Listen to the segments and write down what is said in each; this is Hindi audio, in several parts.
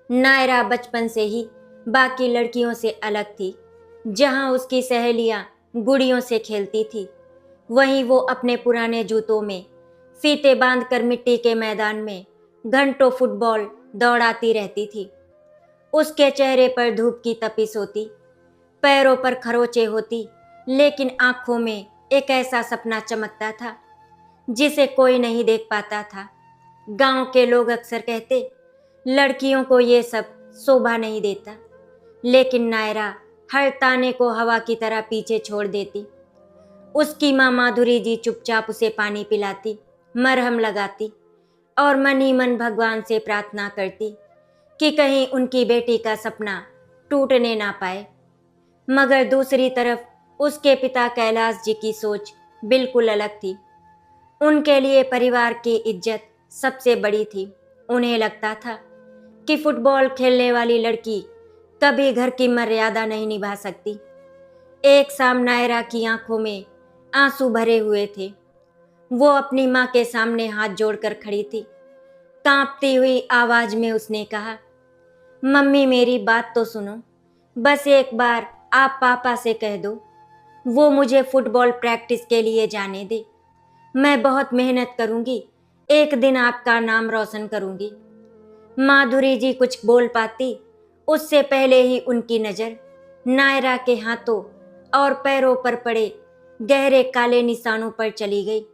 नायरा बचपन से ही बाकी लड़कियों से अलग थी। जहां उसकी सहेलियां गुड़ियों से खेलती थी, वहीं वो अपने पुराने जूतों में फीते बांधकर मिट्टी के मैदान में घंटों फुटबॉल दौड़ाती रहती थी। उसके चेहरे पर धूप की तपिश होती, पैरों पर खरोंचे होती, लेकिन आंखों में एक ऐसा सपना चमकता था जिसे कोई नहीं देख पाता था। गांव के लोग अक्सर कहते, लड़कियों को ये सब शोभा नहीं देता, लेकिन नायरा हर ताने को हवा की तरह पीछे छोड़ देती। उसकी माँ माधुरी जी चुपचाप उसे पानी पिलाती, मरहम लगाती और मन ही मन भगवान से प्रार्थना करती कि कहीं उनकी बेटी का सपना टूटने ना पाए। मगर दूसरी तरफ उसके पिता कैलाश जी की सोच बिल्कुल अलग थी। उनके लिए परिवार की इज्जत सबसे बड़ी थी। उन्हें लगता था कि फुटबॉल खेलने वाली लड़की कभी घर की मर्यादा नहीं निभा सकती। एक शाम नायरा की आंखों में आंसू भरे हुए थे। वो अपनी माँ के सामने हाथ जोड़कर खड़ी थी। कांपती हुई आवाज में उसने कहा, मम्मी मेरी बात तो सुनो, बस एक बार आप पापा से कह दो वो मुझे फुटबॉल प्रैक्टिस के लिए जाने दे। मैं बहुत मेहनत करूंगी, एक दिन आपका नाम रोशन करूंगी। माधुरी जी कुछ बोल पाती, उससे पहले ही उनकी नज़र नायरा के हाथों और पैरों पर पड़े गहरे काले निशानों पर चली गई।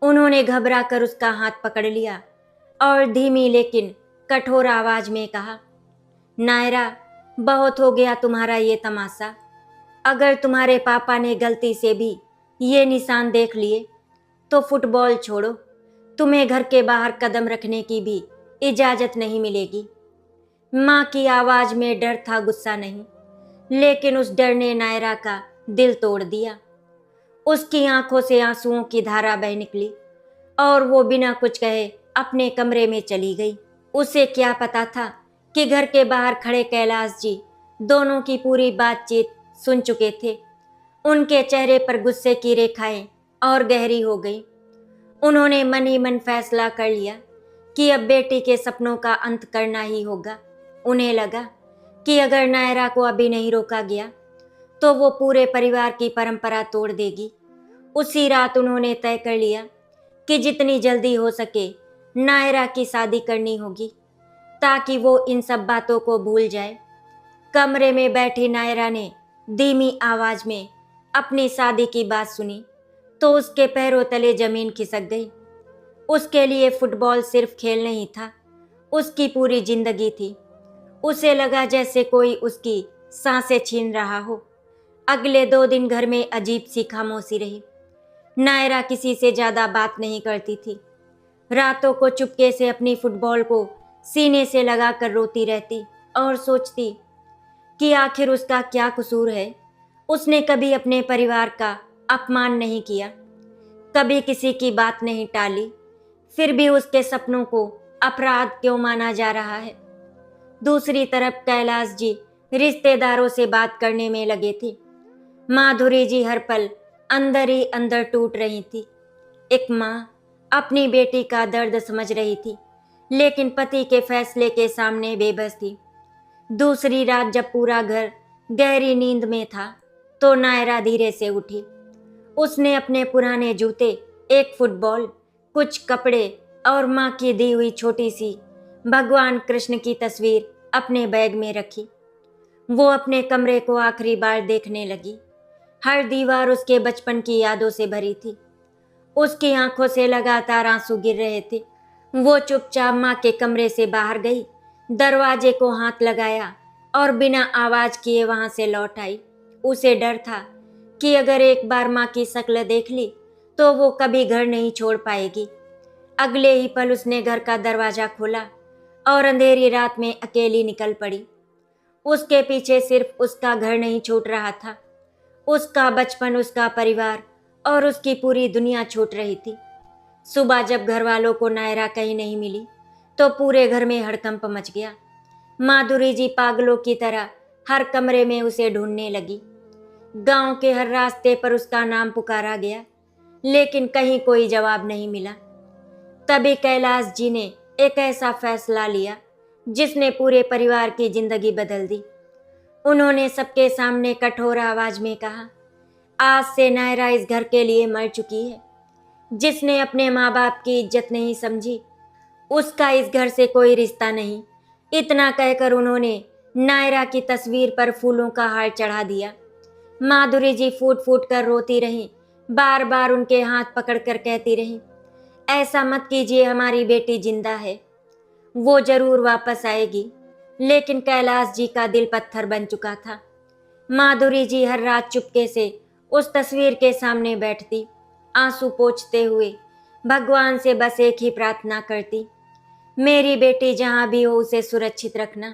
उन्होंने घबरा कर उसका हाथ पकड़ लिया और धीमी लेकिन कठोर आवाज में कहा, नायरा बहुत हो गया तुम्हारा ये तमाशा। अगर तुम्हारे पापा ने गलती से भी ये निशान देख लिए तो फुटबॉल छोड़ो, तुम्हें घर के बाहर कदम रखने की भी इजाजत नहीं मिलेगी। माँ की आवाज में डर था, गुस्सा नहीं, लेकिन उस डर ने नायरा का दिल तोड़ दिया। उसकी आंखों से आंसुओं की धारा बह निकली और वो बिना कुछ कहे अपने कमरे में चली गई। उसे क्या पता था कि घर के बाहर खड़े कैलाश जी दोनों की पूरी बातचीत सुन चुके थे। उनके चेहरे पर गुस्से की रेखाएं और गहरी हो गई। उन्होंने मन ही मन फैसला कर लिया कि अब बेटी के सपनों का अंत करना ही होगा। उन्हें लगा कि अगर नायरा को अभी नहीं रोका गया तो वो पूरे परिवार की परंपरा तोड़ देगी। उसी रात उन्होंने तय कर लिया कि जितनी जल्दी हो सके नायरा की शादी करनी होगी ताकि वो इन सब बातों को भूल जाए। कमरे में बैठी नायरा ने धीमी आवाज में अपनी शादी की बात सुनी तो उसके पैरों तले जमीन खिसक गई। उसके लिए फुटबॉल सिर्फ खेल नहीं था, उसकी पूरी जिंदगी थी। उसे लगा जैसे कोई उसकी सांसें छीन रहा हो। अगले 2 दिन घर में अजीब सी खामोशी रही। नायरा किसी से ज्यादा बात नहीं करती थी। रातों को चुपके से अपनी फुटबॉल को सीने से लगाकर रोती रहती और सोचती कि आखिर उसका क्या कसूर है। उसने कभी अपने परिवार का अपमान नहीं किया, कभी किसी की बात नहीं टाली, फिर भी उसके सपनों को अपराध क्यों माना जा रहा है। दूसरी तरफ कैलाश जी रिश्तेदारों से बात करने में लगे थे। माधुरी जी हर पल अंदर ही अंदर टूट रही थी। एक माँ अपनी बेटी का दर्द समझ रही थी, लेकिन पति के फैसले के सामने बेबस थी। दूसरी रात जब पूरा घर गहरी नींद में था तो नायरा धीरे से उठी। उसने अपने पुराने जूते, एक फुटबॉल, कुछ कपड़े और माँ की दी हुई छोटी सी भगवान कृष्ण की तस्वीर अपने बैग में रखी। वो अपने कमरे को आखिरी बार देखने लगी। हर दीवार उसके बचपन की यादों से भरी थी। उसकी आंखों से लगातार आंसू गिर रहे थे। वो चुपचाप माँ के कमरे से बाहर गई, दरवाजे को हाथ लगाया और बिना आवाज किए वहां से लौट आई। उसे डर था कि अगर एक बार माँ की शक्ल देख ली तो वो कभी घर नहीं छोड़ पाएगी। अगले ही पल उसने घर का दरवाजा खोला और अंधेरी रात में अकेली निकल पड़ी। उसके पीछे सिर्फ उसका घर नहीं छूट रहा था, उसका बचपन, उसका परिवार और उसकी पूरी दुनिया छूट रही थी। सुबह जब घर वालों को नायरा कहीं नहीं मिली तो पूरे घर में हड़कंप मच गया। माधुरी जी पागलों की तरह हर कमरे में उसे ढूंढने लगी। गांव के हर रास्ते पर उसका नाम पुकारा गया, लेकिन कहीं कोई जवाब नहीं मिला। तभी कैलाश जी ने एक ऐसा फैसला लिया जिसने पूरे परिवार की जिंदगी बदल दी। उन्होंने सबके सामने कठोर आवाज में कहा, आज से नायरा इस घर के लिए मर चुकी है। जिसने अपने माँ बाप की इज्जत नहीं समझी, उसका इस घर से कोई रिश्ता नहीं। इतना कहकर उन्होंने नायरा की तस्वीर पर फूलों का हार चढ़ा दिया। माधुरी जी फूट फूट कर रोती रहीं, बार बार उनके हाथ पकड़कर कहती रहीं, ऐसा मत कीजिए, हमारी बेटी जिंदा है, वो जरूर वापस आएगी। लेकिन कैलाश जी का दिल पत्थर बन चुका था। माधुरी जी हर रात चुपके से उस तस्वीर के सामने बैठती, आंसू पोंछते हुए भगवान से बस एक ही प्रार्थना करती, मेरी बेटी जहां भी हो उसे सुरक्षित रखना।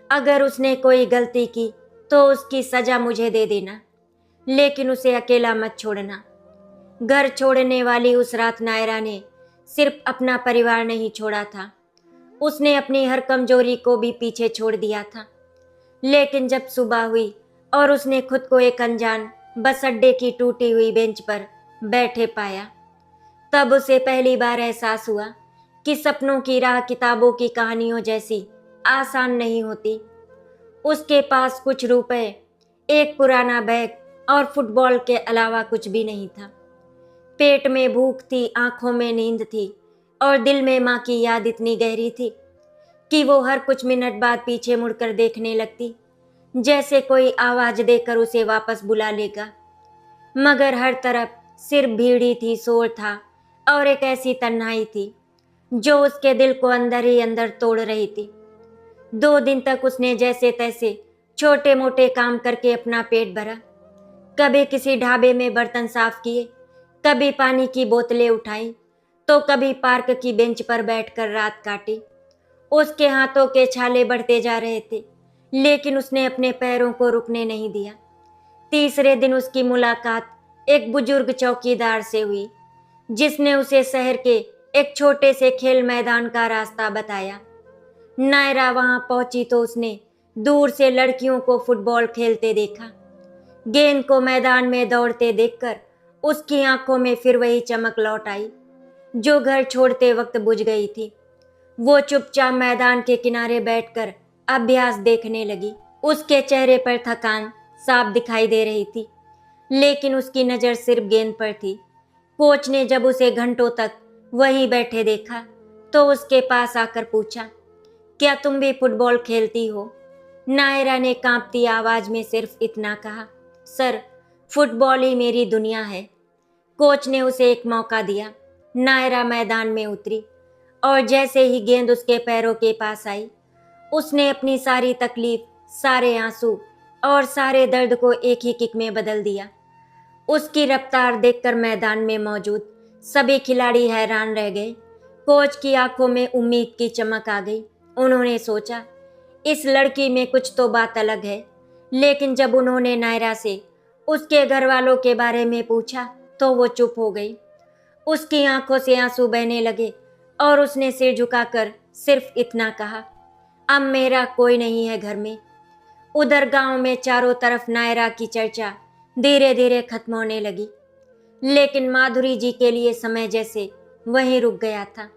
अगर उसने कोई गलती की तो उसकी सजा मुझे दे देना, लेकिन उसे अकेला मत छोड़ना। घर छोड़ने वाली उस रात नायरा ने सिर्फ अपना परिवार नहीं छोड़ा था, उसने अपनी हर कमजोरी को भी पीछे छोड़ दिया था। लेकिन जब सुबह हुई और उसने खुद को एक अनजान बस अड्डे की टूटी हुई बेंच पर बैठे पाया, तब उसे पहली बार एहसास हुआ कि सपनों की राह किताबों की कहानियों जैसी आसान नहीं होती। उसके पास कुछ रुपए, एक पुराना बैग और फुटबॉल के अलावा कुछ भी नहीं था। पेट में भूख थी, आंखों में नींद थी और दिल में माँ की याद इतनी गहरी थी कि वो हर कुछ मिनट बाद पीछे मुड़कर देखने लगती, जैसे कोई आवाज देकर उसे वापस बुला लेगा। मगर हर तरफ सिर्फ भीड़ ही थी, शोर था और एक ऐसी तन्हाई थी जो उसके दिल को अंदर ही अंदर तोड़ रही थी। 2 दिन तक उसने जैसे तैसे छोटे मोटे काम करके अपना पेट भरा। कभी किसी ढाबे में बर्तन साफ किए, कभी पानी की बोतलें उठाई, तो कभी पार्क की बेंच पर बैठकर रात काटी। उसके हाथों के छाले बढ़ते जा रहे थे, लेकिन उसने अपने पैरों को रुकने नहीं दिया। तीसरे दिन उसकी मुलाकात एक बुजुर्ग चौकीदार से हुई, जिसने उसे शहर के एक छोटे से खेल मैदान का रास्ता बताया। नायरा वहां पहुंची तो उसने दूर से लड़कियों को फुटबॉल खेलते देखा। गेंद को मैदान में दौड़ते देखकर उसकी आंखों में फिर वही चमक लौट आई जो घर छोड़ते वक्त बुझ गई थी। वो चुपचाप मैदान के किनारे बैठकर अभ्यास देखने लगी। उसके चेहरे पर थकान साफ दिखाई दे रही थी, लेकिन उसकी नज़र सिर्फ गेंद पर थी। कोच ने जब उसे घंटों तक वहीं बैठे देखा तो उसके पास आकर पूछा, क्या तुम भी फुटबॉल खेलती हो? नायरा ने कांपती आवाज में सिर्फ इतना कहा, सर, फुटबॉल ही मेरी दुनिया है। कोच ने उसे एक मौका दिया। नायरा मैदान में उतरी और जैसे ही गेंद उसके पैरों के पास आई, उसने अपनी सारी तकलीफ, सारे आंसू और सारे दर्द को एक ही किक में बदल दिया। उसकी रफ्तार देखकर मैदान में मौजूद सभी खिलाड़ी हैरान रह गए। कोच की आंखों में उम्मीद की चमक आ गई। उन्होंने सोचा, इस लड़की में कुछ तो बात अलग है। लेकिन जब उन्होंने नायरा से उसके घर वालों के बारे में पूछा तो वो चुप हो गई। उसकी आंखों से आंसू बहने लगे और उसने सिर झुकाकर सिर्फ इतना कहा, अब मेरा कोई नहीं है घर में। उधर गांव में चारों तरफ नायरा की चर्चा धीरे धीरे खत्म होने लगी, लेकिन माधुरी जी के लिए समय जैसे वहीं रुक गया था।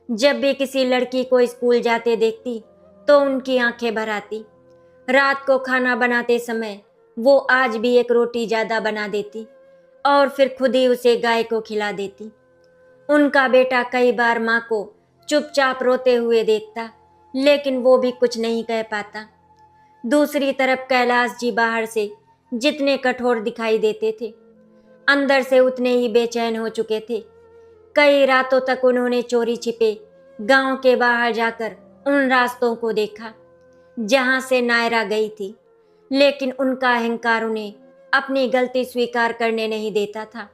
जब भी किसी लड़की को स्कूल जाते देखती तो उनकी आंखें भर आती। रात को खाना बनाते समय वो आज भी एक रोटी ज़्यादा बना देती और फिर खुद ही उसे गाय को खिला देती। उनका बेटा कई बार माँ को चुपचाप रोते हुए देखता, लेकिन वो भी कुछ नहीं कह पाता। दूसरी तरफ कैलाश जी बाहर से जितने कठोर दिखाई देते थे, अंदर से उतने ही बेचैन हो चुके थे। कई रातों तक उन्होंने चोरी छिपे गांव के बाहर जाकर उन रास्तों को देखा जहां से नायरा गई थी, लेकिन उनका अहंकार उन्हें अपनी गलती स्वीकार करने नहीं देता था।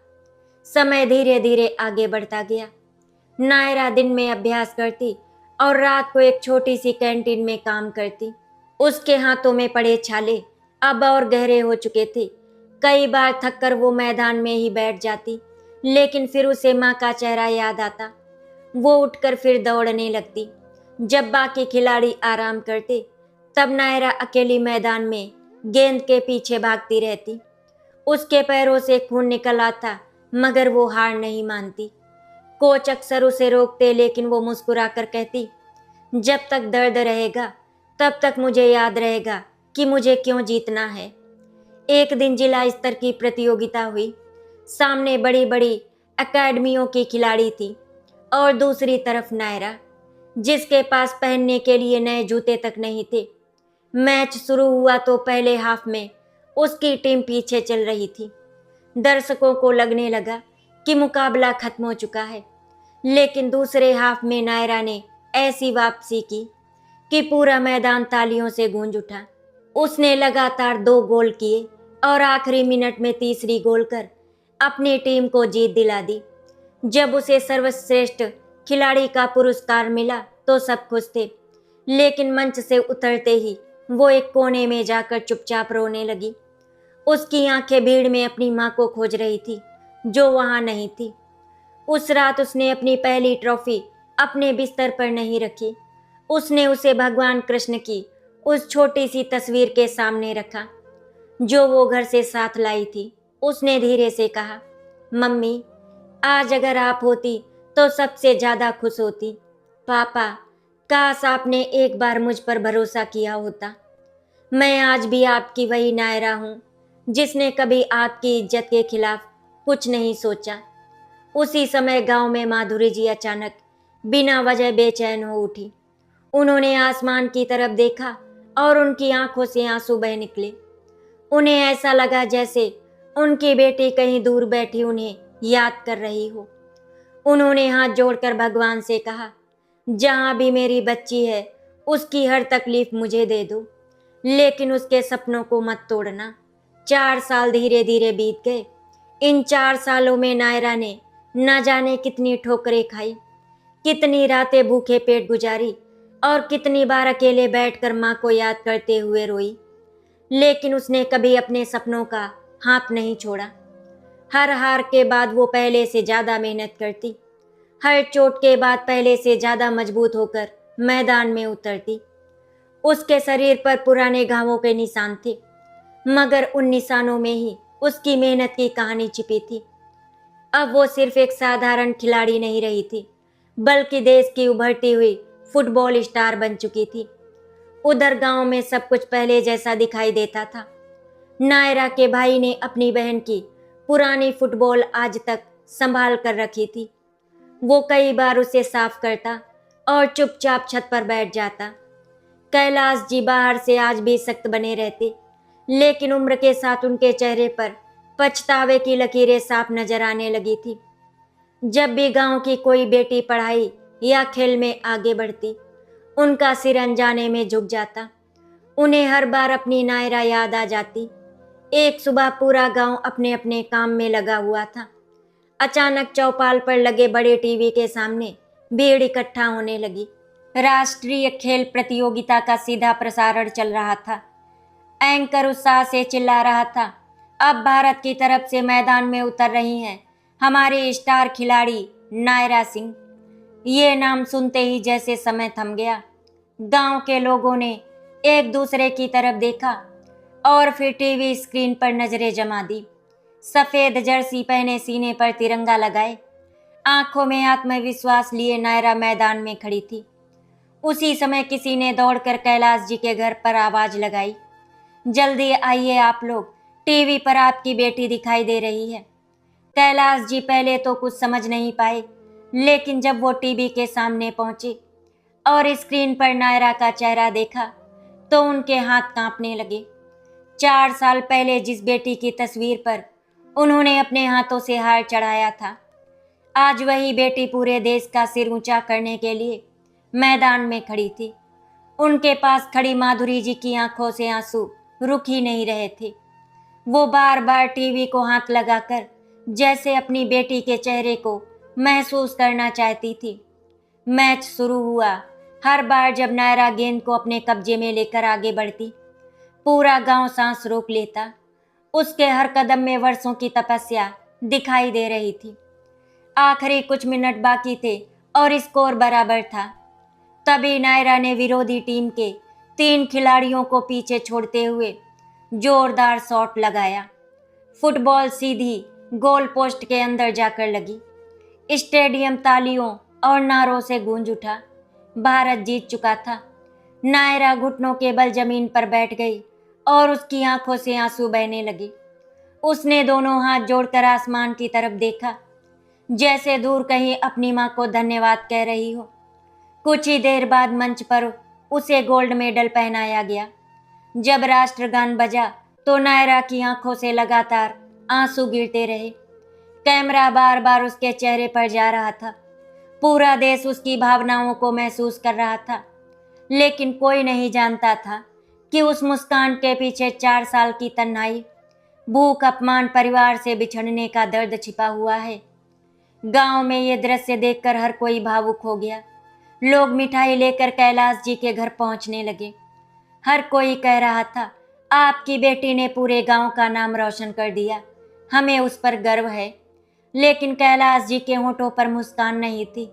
समय धीरे धीरे आगे बढ़ता गया। नायरा दिन में अभ्यास करती और रात को एक छोटी सी कैंटीन में काम करती। उसके हाथों में पड़े छाले अब और गहरे हो चुके थे। कई बार थककर वो मैदान में ही बैठ जाती, लेकिन फिर उसे माँ का चेहरा याद आता। वो उठकर फिर दौड़ने लगती। जब बाकी खिलाड़ी आराम करते तब नायरा अकेली मैदान में गेंद के पीछे भागती रहती। उसके पैरों से खून निकल आता, मगर वो हार नहीं मानती। कोच अक्सर उसे रोकते, लेकिन वो मुस्कुराकर कहती, जब तक दर्द रहेगा तब तक मुझे याद रहेगा कि मुझे क्यों जीतना है। एक दिन जिला स्तर की प्रतियोगिता हुई। सामने बड़ी बड़ी एकेडमियों की खिलाड़ी थी और दूसरी तरफ नायरा, जिसके पास पहनने के लिए नए जूते तक नहीं थे। मैच शुरू हुआ तो पहले हाफ में उसकी टीम पीछे चल रही थी। दर्शकों को लगने लगा कि मुकाबला खत्म हो चुका है, लेकिन दूसरे हाफ में नायरा ने ऐसी वापसी की कि पूरा मैदान तालियों से गूंज उठा। उसने लगातार 2 गोल किए और आखिरी मिनट में तीसरी गोल कर अपनी टीम को जीत दिला दी। जब उसे सर्वश्रेष्ठ खिलाड़ी का पुरस्कार मिला तो सब खुश थे, लेकिन मंच से उतरते ही वो एक कोने में जाकर चुपचाप रोने लगी। उसकी आंखें भीड़ में अपनी माँ को खोज रही थी, जो वहां नहीं थी। उस रात उसने अपनी पहली ट्रॉफी अपने बिस्तर पर नहीं रखी। उसने उसे भगवान कृष्ण की उस छोटी सी तस्वीर के सामने रखा, जो वो घर से साथ लाई थी। उसने धीरे से कहा, मम्मी, आज अगर आप होती तो सबसे ज्यादा खुश होती। पापा, काश आपने एक बार मुझ पर भरोसा किया होता। मैं आज भी आपकी वही नायरा हूँ, जिसने कभी आपकी इज्जत के खिलाफ कुछ नहीं सोचा। उसी समय गांव में माधुरी जी अचानक बिना वजह बेचैन हो उठी। उन्होंने आसमान की तरफ देखा और उनकी आंखों से आंसू बह निकले। उन्हें ऐसा लगा जैसे उनकी बेटी कहीं दूर बैठी उन्हें याद कर रही हो। उन्होंने हाथ जोड़कर भगवान से कहा, जहां भी मेरी बच्ची है उसकी हर तकलीफ मुझे दे दो, लेकिन उसके सपनों को मत तोड़ना। 4 साल धीरे धीरे बीत गए। इन 4 सालों में नायरा ने न जाने कितनी ठोकरें खाई, कितनी रातें भूखे पेट गुजारी और कितनी बार अकेले बैठकर माँ को याद करते हुए रोई, लेकिन उसने कभी अपने सपनों का हाथ नहीं छोड़ा। हर हार के बाद वो पहले से ज्यादा मेहनत करती, हर चोट के बाद पहले से ज्यादा मजबूत होकर मैदान में उतरती। उसके शरीर पर पुराने घावों के निशान थे, मगर उन निशानों में ही उसकी मेहनत की कहानी छिपी थी। अब वो सिर्फ एक साधारण खिलाड़ी नहीं रही थी, बल्कि देश की उभरती हुई फुटबॉल स्टार बन चुकी थी। उधर गांव में सब कुछ पहले जैसा दिखाई देता था। नायरा के भाई ने अपनी बहन की पुरानी फुटबॉल आज तक संभाल कर रखी थी। वो कई बार उसे साफ करता और चुपचाप छत पर बैठ जाता। कैलाश जी बाहर से आज भी सख्त बने रहते, लेकिन उम्र के साथ उनके चेहरे पर पछतावे की लकीरें साफ नजर आने लगी थी। जब भी गांव की कोई बेटी पढ़ाई या खेल में आगे बढ़ती, उनका सिर अनजाने में झुक जाता। उन्हें हर बार अपनी नायरा याद आ जाती। एक सुबह पूरा गांव अपने अपने काम में लगा हुआ था। अचानक चौपाल पर लगे बड़े टीवी के सामने भीड़ इकट्ठा होने लगी। राष्ट्रीय खेल प्रतियोगिता का सीधा प्रसारण चल रहा था। एंकर उत्साह से चिल्ला रहा था, अब भारत की तरफ से मैदान में उतर रही हैं हमारी स्टार खिलाड़ी नायरा सिंह। ये नाम सुनते ही जैसे समय थम गया। गांव के लोगों ने एक दूसरे की तरफ देखा और फिर टीवी स्क्रीन पर नजरें जमा दी। सफेद जर्सी पहने, सीने पर तिरंगा लगाए, आंखों में आत्मविश्वास लिए नायरा मैदान में खड़ी थी। उसी समय किसी ने दौड़कर कैलाश जी के घर पर आवाज लगाई, जल्दी आइए आप लोग, टीवी पर आपकी बेटी दिखाई दे रही है। कैलाश जी पहले तो कुछ समझ नहीं पाए, लेकिन जब वो टीवी के सामने पहुंचे और स्क्रीन पर नायरा का चेहरा देखा तो उनके हाथ कांपने लगे। 4 साल पहले जिस बेटी की तस्वीर पर उन्होंने अपने हाथों से हार चढ़ाया था, आज वही बेटी पूरे देश का सिर ऊंचा करने के लिए मैदान में खड़ी थी। उनके पास खड़ी माधुरी जी की आंखों से आंसू रुक ही नहीं रहे थे। वो बार बार टीवी को हाथ लगाकर जैसे अपनी बेटी के चेहरे को महसूस करना चाहती थी। मैच शुरू हुआ। हर बार जब नायरा गेंद को अपने कब्जे में लेकर आगे बढ़ती, पूरा गांव सांस रोक लेता। उसके हर कदम में वर्षों की तपस्या दिखाई दे रही थी। आखिरी कुछ मिनट बाकी थे और स्कोर बराबर था। तभी नायरा ने विरोधी टीम के 3 खिलाड़ियों को पीछे छोड़ते हुए जोरदार शॉट लगाया। फुटबॉल सीधी गोल पोस्ट के अंदर जाकर लगी। स्टेडियम तालियों और नारों से गूंज उठा। भारत जीत चुका था। नायरा घुटनों के बल जमीन पर बैठ गई और उसकी आंखों से आंसू बहने लगे। उसने दोनों हाथ जोड़कर आसमान की तरफ देखा, जैसे दूर कहीं अपनी मां को धन्यवाद कह रही हो। कुछ ही देर बाद मंच पर उसे गोल्ड मेडल पहनाया गया। जब राष्ट्रगान बजा तो नायरा की आंखों से लगातार आंसू गिरते रहे। कैमरा बार बार उसके चेहरे पर जा रहा था। पूरा देश उसकी भावनाओं को महसूस कर रहा था, लेकिन कोई नहीं जानता था कि उस मुस्कान के पीछे 4 साल की तन्हाई, भूख, अपमान, परिवार से बिछड़ने का दर्द छिपा हुआ है। गांव में ये दृश्य देखकर हर कोई भावुक हो गया। लोग मिठाई लेकर कैलाश जी के घर पहुंचने लगे। हर कोई कह रहा था, आपकी बेटी ने पूरे गांव का नाम रोशन कर दिया, हमें उस पर गर्व है। लेकिन कैलाश जी के होठों पर मुस्कान नहीं थी।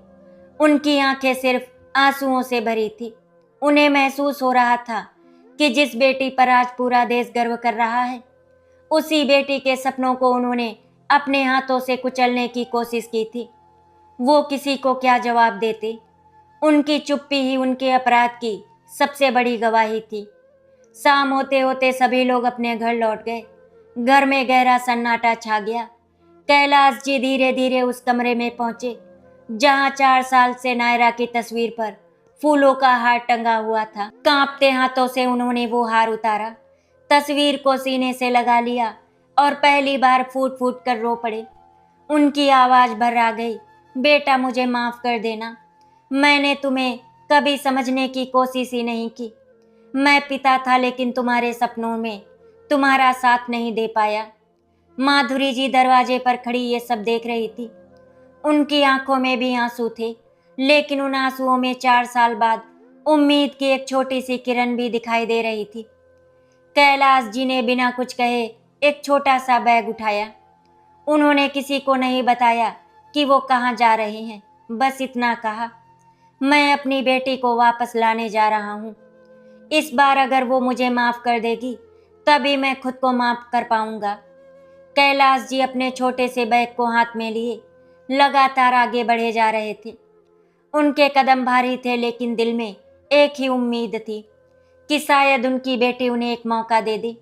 उनकी आंखें सिर्फ आंसुओं से भरी थी। उन्हें महसूस हो रहा था कि जिस बेटी पर आज पूरा देश गर्व कर रहा है, उसी बेटी के सपनों को उन्होंने अपने हाथों से कुचलने की कोशिश की थी। वो किसी को क्या जवाब देते? उनकी चुप्पी ही उनके अपराध की सबसे बड़ी गवाही थी। शाम होते होते सभी लोग अपने घर लौट गए। घर में गहरा सन्नाटा छा गया। कैलाश जी धीरे धीरे उस कमरे में पहुंचे जहां 4 साल से नायरा की तस्वीर पर फूलों का हार टंगा हुआ था। कांपते हाथों से उन्होंने वो हार उतारा, तस्वीर को सीने से लगा लिया और पहली बार फूट फूट कर रो पड़े। उनकी आवाज भर्रा गई, बेटा मुझे माफ कर देना, मैंने तुम्हें कभी समझने की कोशिश ही नहीं की। मैं पिता था लेकिन तुम्हारे सपनों में तुम्हारा साथ नहीं दे पाया। माधुरी जी दरवाजे पर खड़ी ये सब देख रही थी। उनकी आंखों में भी आंसू थे, लेकिन उन आंसुओं में 4 साल बाद उम्मीद की एक छोटी सी किरण भी दिखाई दे रही थी। कैलाश जी ने बिना कुछ कहे एक छोटा सा बैग उठाया। उन्होंने किसी को नहीं बताया कि वो कहाँ जा रहे हैं, बस इतना कहा, मैं अपनी बेटी को वापस लाने जा रहा हूँ। इस बार अगर वो मुझे माफ कर देगी तभी मैं खुद को माफ कर पाऊंगा। कैलाश जी अपने छोटे से बैग को हाथ में लिए लगातार आगे बढ़े जा रहे थे। उनके कदम भारी थे, लेकिन दिल में एक ही उम्मीद थी कि शायद उनकी बेटी उन्हें एक मौका दे दे।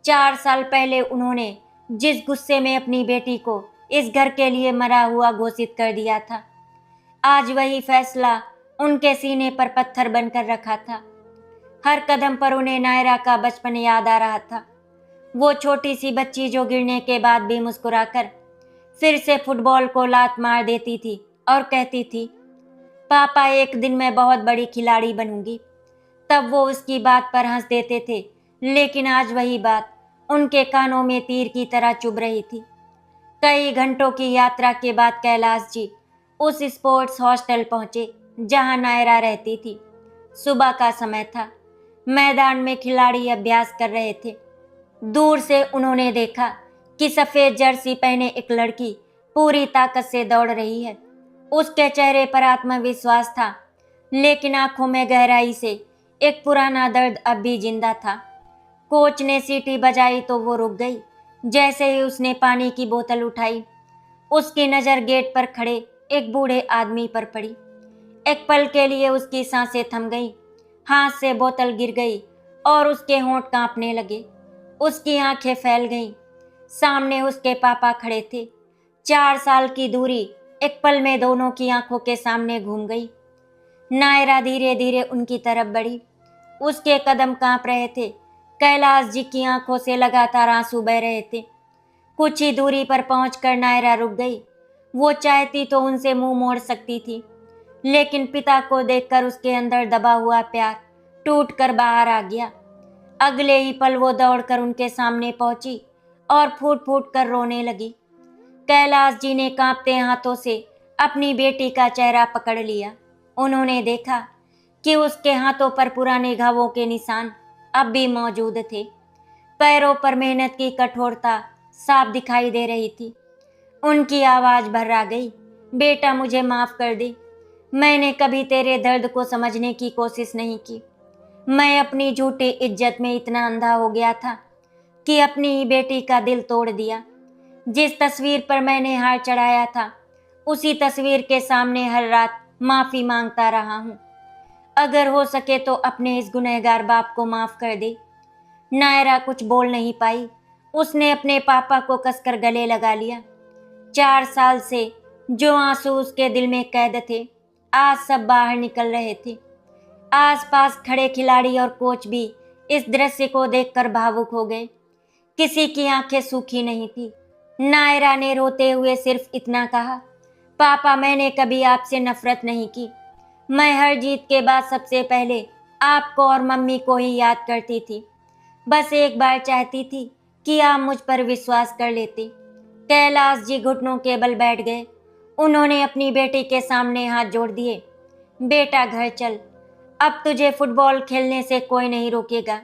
4 साल पहले उन्होंने जिस गुस्से में अपनी बेटी को इस घर के लिए मरा हुआ घोषित कर दिया था, आज वही फैसला उनके सीने पर पत्थर बनकर रखा था। हर कदम पर उन्हें नायरा का बचपन याद आ रहा था। वो छोटी सी बच्ची जो गिरने के बाद भी मुस्कुराकर फिर से फुटबॉल को लात मार देती थी और कहती थी, पापा एक दिन मैं बहुत बड़ी खिलाड़ी बनूंगी। तब वो उसकी बात पर हंस देते थे, लेकिन आज वही बात उनके कानों में तीर की तरह चुभ रही थी। कई घंटों की यात्रा के बाद कैलाश जी उस स्पोर्ट्स हॉस्टल पहुंचे जहां नायरा रहती थी। सुबह का समय था। मैदान में खिलाड़ी अभ्यास कर रहे थे। दूर से उन्होंने देखा कि सफेद जर्सी पहने एक लड़की पूरी ताकत से दौड़ रही है। उसके चेहरे पर आत्मविश्वास था, लेकिन आंखों में गहराई से एक पुराना दर्द अब भी जिंदा था। कोच ने सीटी बजाई तो वो रुक गई। जैसे ही उसने पानी की बोतल उठाई, उसकी नज़र गेट पर खड़े एक बूढ़े आदमी पर पड़ी। एक पल के लिए उसकी सांसें थम गईं, हाथ से बोतल गिर गई और उसके होंठ कांपने लगे। उसकी आंखें फैल गईं। सामने उसके पापा खड़े थे। 4 साल की दूरी एक पल में दोनों की आंखों के सामने घूम गई। नायरा धीरे धीरे उनकी तरफ बढ़ी। उसके कदम कांप रहे थे। कैलाश जी की आंखों से लगातार आंसू बह रहे थे। कुछ ही दूरी पर पहुंचकर नायरा रुक गई। वो चाहती तो उनसे मुंह मोड़ सकती थी, लेकिन पिता को देखकर उसके अंदर दबा हुआ प्यार टूट कर बाहर आ गया। अगले ही पल वो दौड़कर उनके सामने पहुंची और फूट फूट कर रोने लगी। कैलाश जी ने कांपते हाथों से अपनी बेटी का चेहरा पकड़ लिया। उन्होंने देखा कि उसके हाथों पर पुराने घावों के निशान अब भी मौजूद थे। पैरों पर मेहनत की कठोरता साफ दिखाई दे रही थी। उनकी आवाज भर्रा गई, बेटा मुझे माफ कर दे, मैंने कभी तेरे दर्द को समझने की कोशिश नहीं की। मैं अपनी झूठी इज्जत में इतना अंधा हो गया था कि अपनी ही बेटी का दिल तोड़ दिया। जिस तस्वीर पर मैंने हार चढ़ाया था, उसी तस्वीर के सामने हर रात माफी मांगता रहा हूँ। अगर हो सके तो अपने इस गुनहगार बाप को माफ कर दे। नायरा कुछ बोल नहीं पाई। उसने अपने पापा को कसकर गले लगा लिया। 4 साल से जो आंसू उसके दिल में कैद थे, आज सब बाहर निकल रहे थे। आसपास खड़े खिलाड़ी और कोच भी इस दृश्य को देखकर भावुक हो गए। किसी की आंखें सूखी नहीं थी। नायरा ने रोते हुए सिर्फ इतना कहा, पापा, मैंने कभी आपसे नफरत नहीं की। मैं हर जीत के बाद सबसे पहले आपको और मम्मी को ही याद करती थी। बस एक बार चाहती थी कि आप मुझ पर विश्वास कर लेते। कैलाश जी घुटनों के बल बैठ गए। उन्होंने अपनी बेटी के सामने हाथ जोड़ दिए। बेटा, घर चल। अब तुझे फुटबॉल खेलने से कोई नहीं रोकेगा।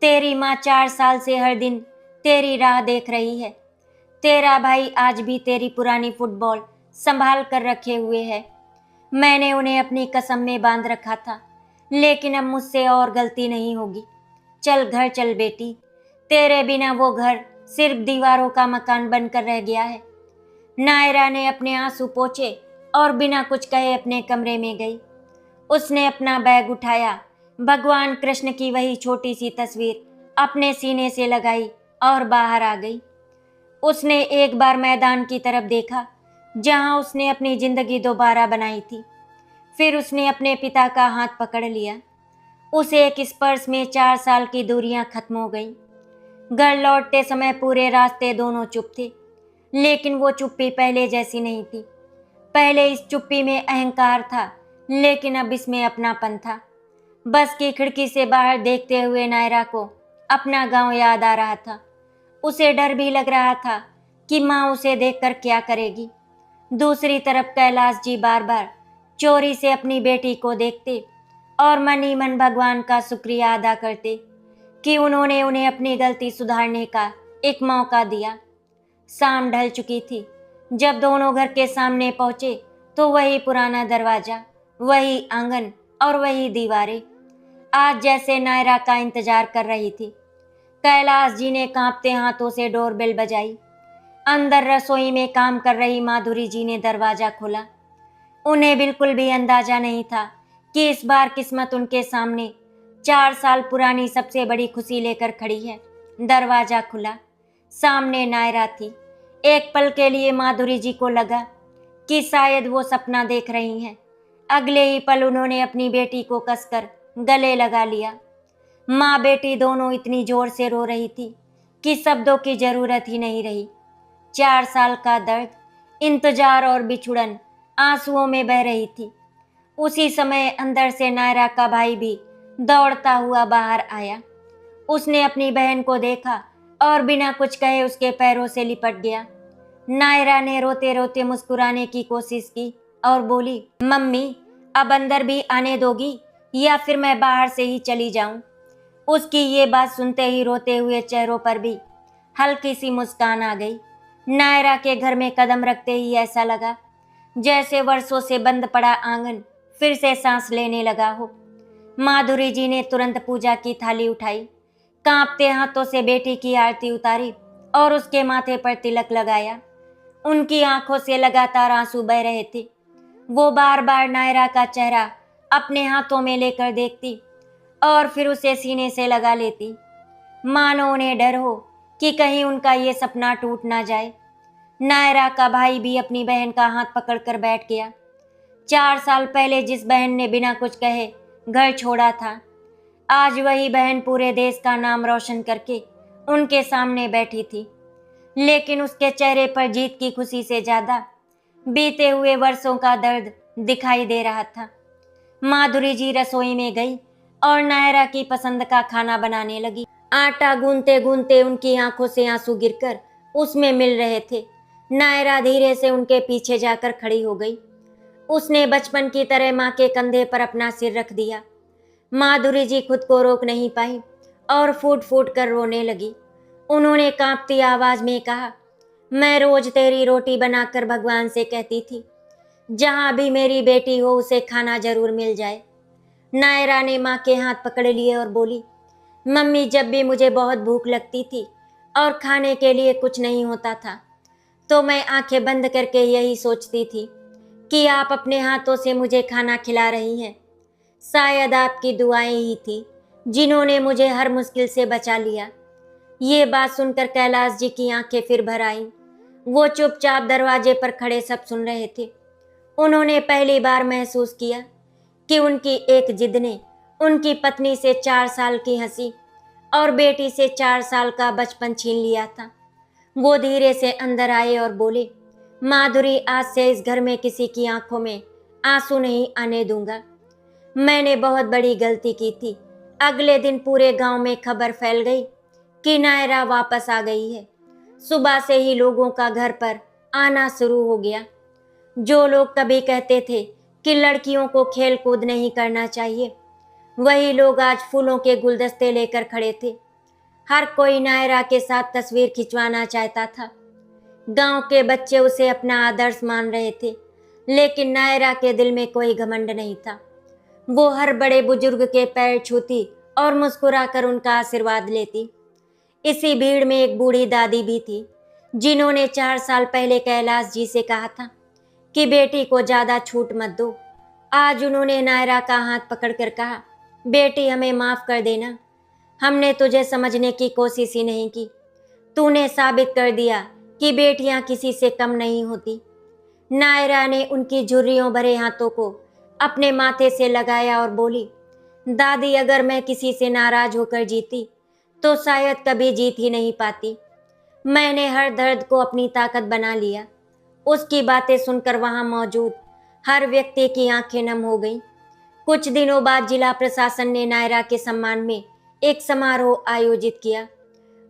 तेरी माँ 4 साल से हर दिन तेरी राह देख रही है। तेरा भाई आज भी तेरी पुरानी फुटबॉल संभाल कर रखे हुए है। मैंने उन्हें अपनी कसम में बांध रखा था, लेकिन अब मुझसे और गलती नहीं होगी। चल, घर चल बेटी। तेरे बिना वो घर सिर्फ दीवारों का मकान बनकर रह गया है। नायरा ने अपने आंसू पोंछे और बिना कुछ कहे अपने कमरे में गई। उसने अपना बैग उठाया, भगवान कृष्ण की वही छोटी सी तस्वीर अपने सीने से लगाई और बाहर आ गई। उसने एक बार मैदान की तरफ देखा, जहां उसने अपनी जिंदगी दोबारा बनाई थी। फिर उसने अपने पिता का हाथ पकड़ लिया। उसे एक स्पर्श में 4 साल की दूरियां खत्म हो गईं। घर लौटते समय पूरे रास्ते दोनों चुप थे, लेकिन वो चुप्पी पहले जैसी नहीं थी। पहले इस चुप्पी में अहंकार था, लेकिन अब इसमें अपनापन था। बस की खिड़की से बाहर देखते हुए नायरा को अपना गांव याद आ रहा था। उसे डर भी लग रहा था कि माँ उसे देखकर क्या करेगी। दूसरी तरफ कैलाश जी बार बार चोरी से अपनी बेटी को देखते और मन ही मन भगवान का शुक्रिया अदा करते कि उन्होंने उन्हें अपनी गलती सुधारने का एक मौका दिया। शाम ढल चुकी थी। जब दोनों घर के सामने पहुंचे तो वही पुराना दरवाजा, वही आंगन और वही दीवारें आज जैसे नायरा का इंतजार कर रही थी। कैलाश जी ने कांपते हाथों से डोरबेल बजाई। अंदर रसोई में काम कर रही माधुरी जी ने दरवाजा खोला। उन्हें बिल्कुल भी अंदाजा नहीं था कि इस बार किस्मत उनके सामने 4 साल पुरानी सबसे बड़ी खुशी लेकर खड़ी है। दरवाजा खुला। सामने नायरा थी। एक पल के लिए माधुरी जी को लगा कि शायद वो सपना देख रही हैं। अगले ही पल उन्होंने अपनी बेटी को कसकर गले लगा लिया। माँ बेटी दोनों इतनी जोर से रो रही थी कि शब्दों की जरूरत ही नहीं रही। 4 साल का दर्द, इंतजार और बिछुड़न आंसुओं में बह रही थी। उसी समय अंदर से नायरा का भाई भी दौड़ता हुआ बाहर आया। उसने अपनी बहन को देखा और बिना कुछ कहे उसके पैरों से लिपट गया। नायरा ने रोते रोते मुस्कुराने की कोशिश की और बोली, मम्मी, अब अंदर भी आने दोगी या फिर मैं बाहर से ही चली जाऊं? उसकी ये बात सुनते ही रोते हुए चेहरों पर भी हल्की सी मुस्कान आ गई। नायरा के घर में कदम रखते ही ऐसा लगा जैसे वर्षों से बंद पड़ा आंगन फिर से सांस लेने लगा हो। माधुरी जी ने तुरंत पूजा की थाली उठाई, कांपते हाथों से बेटी की आरती उतारी और उसके माथे पर तिलक लगाया। उनकी आंखों से लगातार आंसू बह रहे थे। वो बार बार नायरा का चेहरा अपने हाथों में लेकर देखती और फिर उसे सीने से लगा लेती, मानो उन्हें डर हो कि कहीं उनका ये सपना टूट ना जाए। नायरा का भाई भी अपनी बहन का हाथ पकड़कर बैठ गया। 4 साल पहले जिस बहन ने बिना कुछ कहे घर छोड़ा था, आज वही बहन पूरे देश का नाम रोशन करके उनके सामने बैठी थी। लेकिन उसके चेहरे पर जीत की खुशी से ज्यादा बीते हुए वर्षों का दर्द दिखाई दे रहा था। माधुरी जी रसोई में गई और नायरा की पसंद का खाना बनाने लगी। आटा गूंथते गूंथते उनकी आंखों से आंसू गिरकर उसमें मिल रहे थे। नायरा धीरे से उनके पीछे जाकर खड़ी हो गई। उसने बचपन की तरह माँ के कंधे पर अपना सिर रख दिया। माधुरी जी खुद को रोक नहीं पाई और फूट फूट कर रोने लगी। उन्होंने कांपती आवाज में कहा, मैं रोज तेरी रोटी बनाकर भगवान से कहती थी, जहां भी मेरी बेटी हो उसे खाना जरूर मिल जाए। नायरा ने माँ के हाथ पकड़ लिए और बोली, मम्मी, जब भी मुझे बहुत भूख लगती थी और खाने के लिए कुछ नहीं होता था तो मैं आंखें बंद करके यही सोचती थी कि आप अपने हाथों से मुझे खाना खिला रही हैं। शायद आपकी दुआएं ही थी जिन्होंने मुझे हर मुश्किल से बचा लिया। ये बात सुनकर कैलाश जी की आंखें फिर भर आईं। वो चुपचाप दरवाजे पर खड़े सब सुन रहे थे। उन्होंने पहली बार महसूस किया कि उनकी एक जिद ने उनकी पत्नी से 4 साल की हंसी और बेटी से 4 साल का बचपन छीन लिया था। वो धीरे से अंदर आए और बोले, माधुरी, आज से इस घर में किसी की आंखों में आंसू नहीं आने दूंगा। मैंने बहुत बड़ी गलती की थी। अगले दिन पूरे गांव में खबर फैल गई कि नायरा वापस आ गई है। सुबह से ही लोगों का घर पर आना शुरू हो गया। जो लोग कभी कहते थे कि लड़कियों को खेल कूद नहीं करना चाहिए, वही लोग आज फूलों के गुलदस्ते लेकर खड़े थे। हर कोई नायरा के साथ तस्वीर खिंचवाना चाहता था। गांव के बच्चे उसे अपना आदर्श मान रहे थे, लेकिन नायरा के दिल में कोई घमंड नहीं था। वो हर बड़े बुजुर्ग के पैर छूती और मुस्कुराकर उनका आशीर्वाद लेती। इसी भीड़ में एक बूढ़ी दादी भी थी, जिन्होंने 4 साल पहले कैलाश जी से कहा था कि बेटी को ज्यादा छूट मत दो। आज उन्होंने नायरा का हाथ पकड़कर कहा, बेटी, हमें माफ कर देना। हमने तुझे समझने की कोशिश ही नहीं की। तूने साबित कर दिया कि बेटियां किसी से कम नहीं होती। नायरा ने उनकी झुर्रियों भरे हाथों को अपने माथे से लगाया और बोली, दादी, अगर मैं किसी से नाराज होकर जीती तो शायद कभी जीत ही नहीं पाती। मैंने हर दर्द को अपनी ताकत बना लिया। उसकी बातें सुनकर वहां मौजूद हर व्यक्ति की आंखें नम हो गईं। कुछ दिनों बाद जिला प्रशासन ने नायरा के सम्मान में एक समारोह आयोजित किया।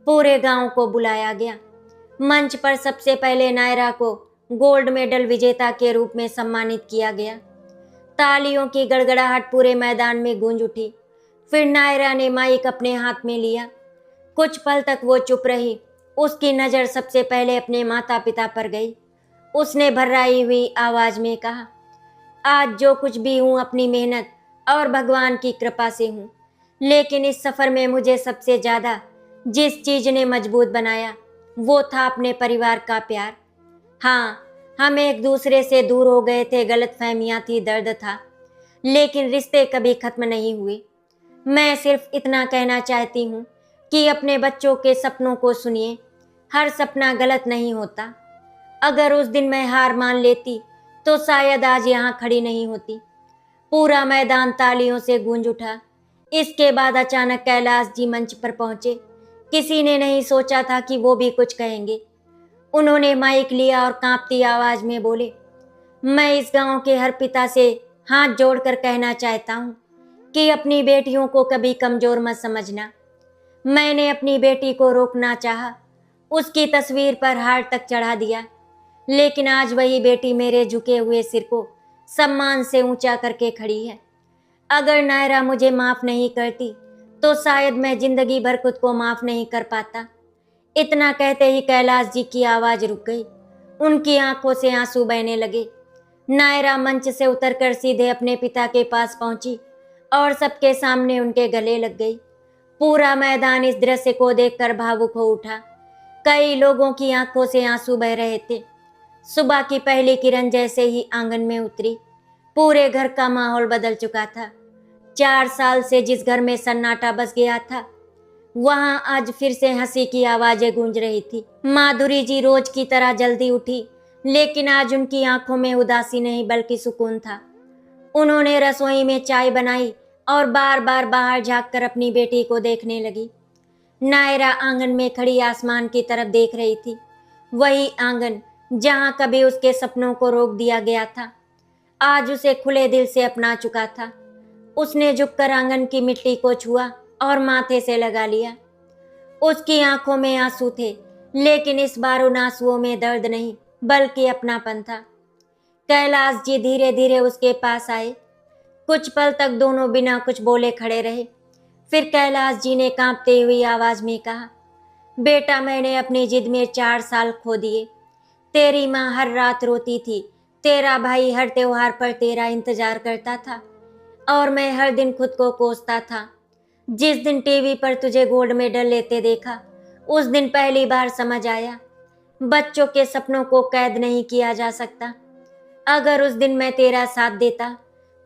पूरे गांव को बुलाया गया। मंच पर सबसे पहले नायरा को गोल्ड मेडल विजेता के रूप में सम्मानित किया गया। तालियों की गड़गड़ाहट पूरे मैदान में गूंज उठी। फिर नायरा ने माइक अपने हाथ में लिया। कुछ पल तक वो चुप रही। उसकी नज़र सबसे पहले अपने माता पिता पर गई। उसने भर्राई हुई आवाज में कहा, आज जो कुछ भी हूँ अपनी मेहनत और भगवान की कृपा से हूँ, लेकिन इस सफ़र में मुझे सबसे ज़्यादा जिस चीज़ ने मजबूत बनाया वो था अपने परिवार का प्यार। हाँ, हम एक दूसरे से दूर हो गए थे, गलतफहमियां थी, दर्द था, लेकिन रिश्ते कभी खत्म नहीं हुए। मैं सिर्फ इतना कहना चाहती हूँ कि अपने बच्चों के सपनों को सुनिए। हर सपना गलत नहीं होता। अगर उस दिन मैं हार मान लेती तो शायद आज यहाँ खड़ी नहीं होती। पूरा मैदान तालियों से गूंज उठा। इसके बाद अचानक कैलाश जी मंच पर पहुंचे। किसी ने नहीं सोचा था कि वो भी कुछ कहेंगे। उन्होंने माइक लिया और कांपती आवाज में बोले, मैं इस गांव के हर पिता से हाथ जोड़कर कहना चाहता हूँ कि अपनी बेटियों को कभी कमजोर मत समझना। मैंने अपनी बेटी को रोकना चाहा, उसकी तस्वीर पर हार तक चढ़ा दिया, लेकिन आज वही बेटी मेरे झुके हुए सिर को सम्मान से ऊंचा करके खड़ी है। अगर नायरा मुझे माफ नहीं करती तो शायद मैं जिंदगी भर खुद को माफ नहीं कर पाता। इतना कहते ही कैलाश जी की आवाज रुक गई। उनकी आंखों से आंसू बहने लगे। नायरा मंच से उतरकर सीधे अपने पिता के पास पहुंची और सबके सामने उनके गले लग गई। पूरा मैदान इस दृश्य को देखकर भावुक हो उठा। कई लोगों की आंखों से आंसू बह रहे थे। सुबह की पहली किरण जैसे ही आंगन में उतरी, पूरे घर का माहौल बदल चुका था। 4 साल से जिस घर में सन्नाटा बस गया था, वहां आज फिर से हंसी की आवाजें गूंज रही थी। माधुरी जी रोज की तरह जल्दी उठी, लेकिन आज उनकी आंखों में उदासी नहीं बल्कि सुकून था। उन्होंने रसोई में चाय बनाई और बार बार बाहर झांककर अपनी बेटी को देखने लगी। नायरा आंगन में खड़ी आसमान की तरफ देख रही थी। वही आंगन जहां कभी उसके सपनों को रोक दिया गया था, आज उसे खुले दिल से अपना चुका था। उसने झुककर आंगन की मिट्टी को छुआ और माथे से लगा लिया। उसकी आंखों में आंसू थे, लेकिन इस बार उन आंसुओं में दर्द नहीं बल्कि अपनापन था। कैलाश जी धीरे धीरे उसके पास आए। कुछ पल तक दोनों बिना कुछ बोले खड़े रहे। फिर कैलाश जी ने कांपते हुई आवाज में कहा, बेटा, मैंने अपनी जिद में 4 साल खो दिए। तेरी माँ हर रात रोती थी, तेरा भाई हर त्योहार पर तेरा इंतजार करता था और मैं हर दिन खुद को कोसता था। जिस दिन टीवी पर तुझे गोल्ड मेडल लेते देखा, उस दिन पहली बार समझ आया, बच्चों के सपनों को कैद नहीं किया जा सकता। अगर उस दिन मैं तेरा साथ देता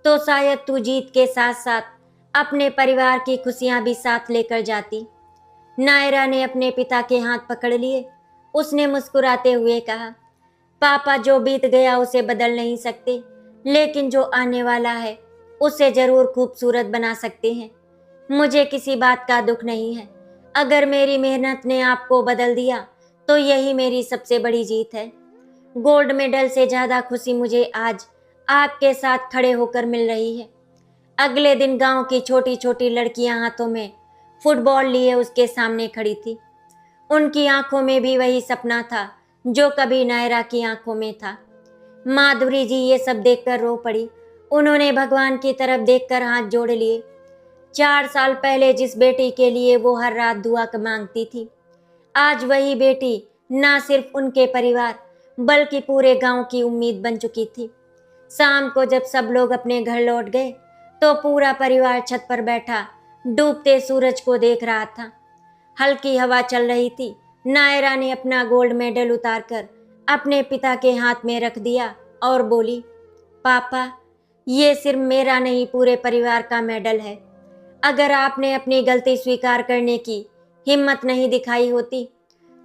तो शायद तू जीत के साथ साथ अपने परिवार की खुशियां भी साथ लेकर जाती। नायरा ने अपने पिता के हाथ पकड़ लिए। उसने मुस्कुराते हुए कहा, पापा, जो बीत गया उसे बदल नहीं सकते, लेकिन जो आने वाला है उसे जरूर खूबसूरत बना सकते हैं। मुझे किसी बात का दुख नहीं है। अगर मेरी मेहनत ने आपको बदल दिया तो यही मेरी सबसे बड़ी जीत है। गोल्ड मेडल से ज्यादा खुशी मुझे आज आपके साथ खड़े होकर मिल रही है। अगले दिन गांव की छोटी छोटी लड़कियां हाथों में फुटबॉल लिए उसके सामने खड़ी थी। उनकी आंखों में भी वही सपना था जो कभी नायरा की आंखों में था। माधुरी जी ये सब देखकर रो पड़ी। उन्होंने भगवान की तरफ देखकर हाथ जोड़ लिए। 4 साल पहले जिस बेटी के लिए वो हर रात दुआ मांगती थी, आज वही बेटी ना सिर्फ उनके परिवार बल्कि पूरे गांव की उम्मीद बन चुकी थी। शाम को जब सब लोग अपने घर लौट गए तो पूरा परिवार छत पर बैठा डूबते सूरज को देख रहा था। हल्की हवा चल रही थी। नायरा ने अपना गोल्ड मेडल उतारकर अपने पिता के हाथ में रख दिया और बोली, पापा, ये सिर्फ मेरा नहीं पूरे परिवार का मेडल है। अगर आपने अपनी गलती स्वीकार करने की हिम्मत नहीं दिखाई होती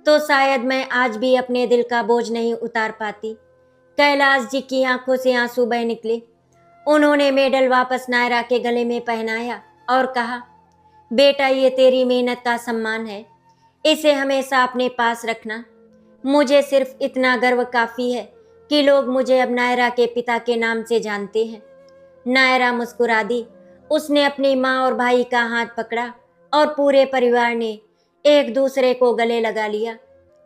तो शायद मैं आज भी अपने दिल का बोझ नहीं उतार पाती। कैलाश जी की आंखों से आंसू बह निकले। उन्होंने मेडल वापस नायरा के गले में पहनाया और कहा, बेटा, ये तेरी मेहनत का सम्मान है। इसे हमेशा अपने पास रखना। मुझे सिर्फ इतना गर्व काफी है कि लोग मुझे अब नायरा के पिता के नाम से जानते हैं। नायरा मुस्कुरा दी। उसने अपनी माँ और भाई का हाथ पकड़ा और पूरे परिवार ने एक दूसरे को गले लगा लिया।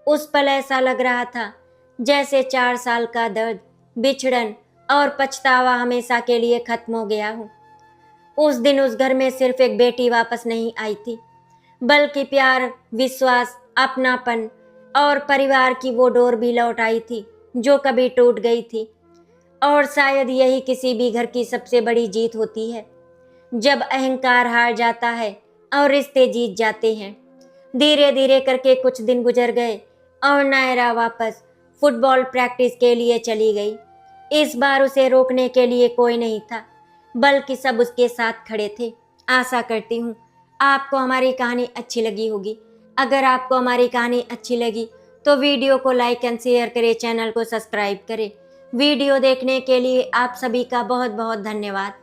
उस पल ऐसा लग रहा था जैसे 4 साल का दर्द, बिछड़न और पछतावा हमेशा के लिए खत्म हो गया हो। उस दिन उस घर में सिर्फ एक बेटी वापस नहीं आई थी, बल्कि प्यार, विश्वास, अपनापन और परिवार की वो डोर भी लौट आई थी जो कभी टूट गई थी। और शायद यही किसी भी घर की सबसे बड़ी जीत होती है, जब अहंकार हार जाता है और रिश्ते जीत जाते हैं। धीरे धीरे करके कुछ दिन गुजर गए और नायरा वापस फुटबॉल प्रैक्टिस के लिए चली गई। इस बार उसे रोकने के लिए कोई नहीं था, बल्कि सब उसके साथ खड़े थे। आशा करती हूँ आपको हमारी कहानी अच्छी लगी होगी। अगर आपको हमारी कहानी अच्छी लगी तो वीडियो को लाइक एंड शेयर करें, चैनल को सब्सक्राइब करें। वीडियो देखने के लिए आप सभी का बहुत बहुत धन्यवाद।